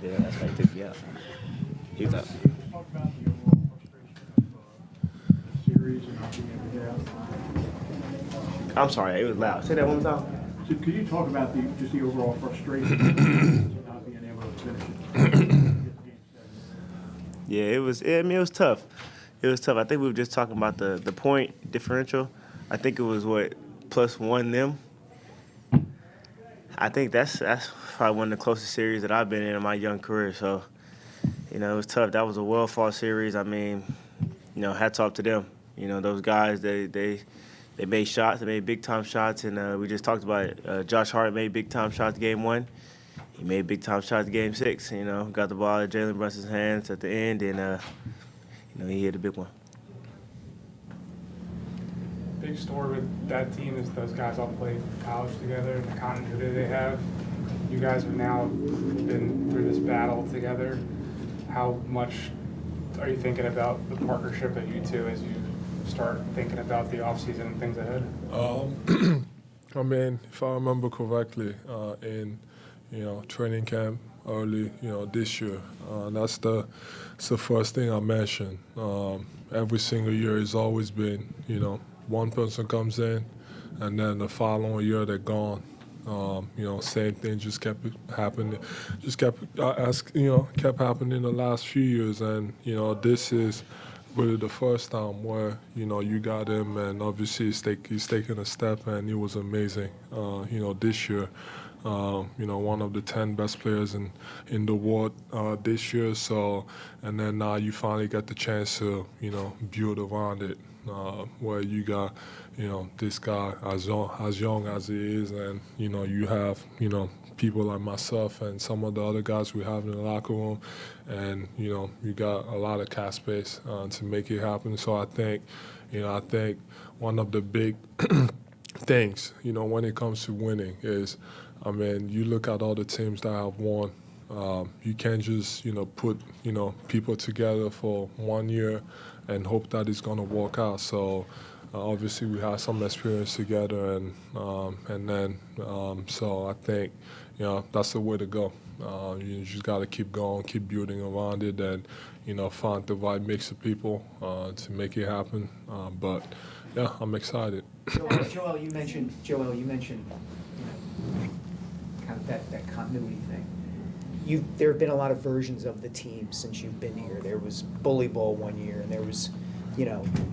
Yeah, that's why he took me out. He was out. Talk about the overall frustration of the series and not being able to get out. I'm sorry, it was loud. Say that one more time. So could you talk about just the overall frustration of not being able to finish it? Yeah, it was. I mean, it was tough. It was tough. I think we were just talking about the point differential. I think it was +1 them. I think that's probably one of the closest series that I've been in my young career. So, it was tough. That was a well-fought series. I mean, hats off to them. Those guys, they made shots. They made big-time shots, and we just talked about it. Josh Hart made big-time shots game 1. He made big-time shots game 6. Got the ball at Jalen Brunson's hands at the end, and, he hit a big one. Big story with that team is those guys all played college together and the continuity they have. You guys have now been through this battle together. How much are you thinking about the partnership of you two as you start thinking about the offseason and things ahead? I mean, if I remember correctly, in training camp early, this year, that's the first thing I mentioned. Every single year has always been, one person comes in, and then the following year they're gone. Same thing just kept happening. Just kept happening the last few years, and this is really the first time where you got him, and obviously he's taking a step, and he was amazing. This year, one of the 10 best players in the world this year. So, and then now you finally get the chance to build around it, where you got this guy as young as he is, and you have people like myself and some of the other guys we have in the locker room, and you got a lot of cap space to make it happen. So I think one of the big things when it comes to winning is, I mean, you look at all the teams that have won. You can't just put people together for 1 year and hope that it's gonna work out. So obviously we had some experience together, and then so I think that's the way to go. You just got to keep going, keep building around it, and find the right mix of people to make it happen. But yeah, I'm excited. Joel, you mentioned kind of that continuity thing. There have been a lot of versions of the team since you've been here. There was Bully Ball 1 year, and there was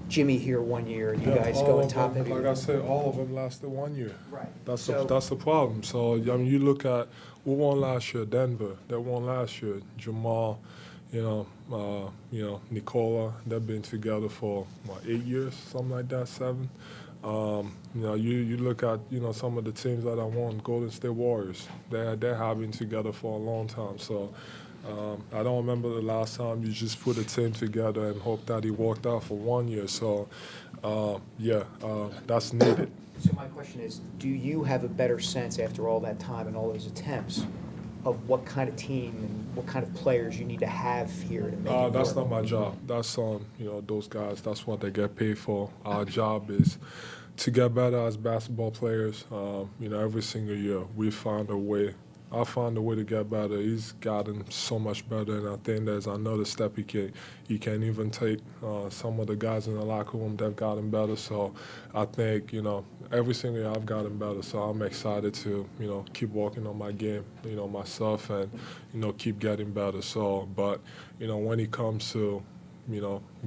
Jimmy here 1 year, and you guys go on top heavy. Like I said, all of them lasted 1 year. Right. That's the problem. So I mean, you look at who won last year, Denver. They won last year. Jamal, Nicola. They've been together for 8 years, something like that, 7. You look at some of the teams that I won, Golden State Warriors. They're having together for a long time. So I don't remember the last time you just put a team together and hope that it worked out for 1 year. So that's needed. So my question is, do you have a better sense after all that time and all those attempts of what kind of team and what kind of players you need to have here to make it That's work? not my job. That's those guys. That's what they get paid for. Our job is to get better as basketball players. Every single year we find a way. I find a way to get better. He's gotten so much better, and I think there's another step he can even take. Some of the guys in the locker room, they've gotten better. So I think every single year I've gotten better. So I'm excited to keep working on my game, myself, and keep getting better. So, but when it comes to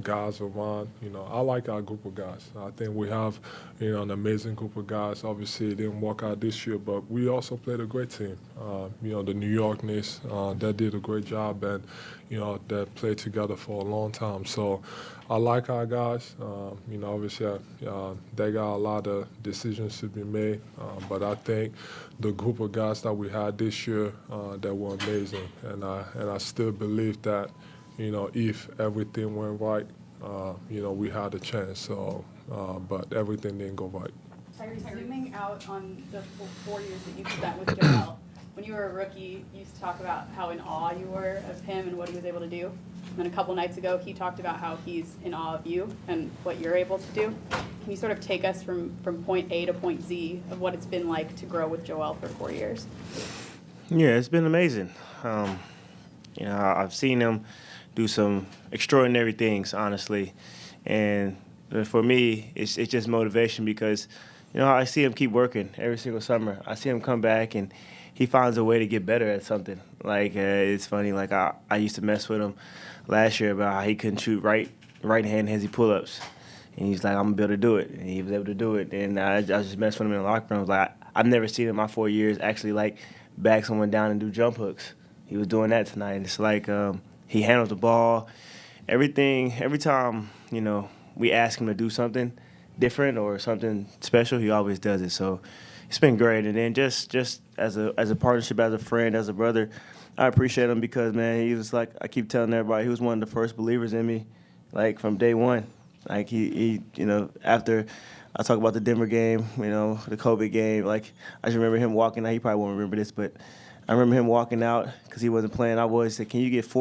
guys around. I like our group of guys. I think we have, an amazing group of guys. Obviously, it didn't work out this year, but we also played a great team. The New York Knicks, they did a great job, and, they played together for a long time. So I like our guys. Obviously, they got a lot of decisions to be made, but I think the group of guys that we had this year, they were amazing, and I still believe that, if everything went right, we had a chance. So, but everything didn't go right. Tyrese, zooming out on the 4 years that you spent with Joel, when you were a rookie, you used to talk about how in awe you were of him and what he was able to do. And then a couple nights ago, he talked about how he's in awe of you and what you're able to do. Can you sort of take us from point A to point Z of what it's been like to grow with Joel for 4 years? Yeah, it's been amazing. You know, I've seen him do some extraordinary things, honestly. And for me, it's just motivation because, you know, I see him keep working every single summer. I see him come back and he finds a way to get better at something. Like, it's funny, like I used to mess with him last year about how he couldn't shoot right-hand hezzy pull-ups. And he's like, I'm going to be able to do it. And he was able to do it. And I just messed with him in the locker room. I was like, I've never seen him in my 4 years actually, like, back someone down and do jump hooks. He was doing that tonight. And it's like he handles the ball. Everything, every time, you know, we ask him to do something different or something special, he always does it. So it's been great. And then just as a partnership, as a friend, as a brother, I appreciate him because, man, he was like, I keep telling everybody, he was one of the first believers in me, like, from day one. Like, he you know, after I talk about the Denver game, you know, the COVID game, like, I just remember him walking out. He probably won't remember this, but I remember him walking out because he wasn't playing. I was said, can you get 4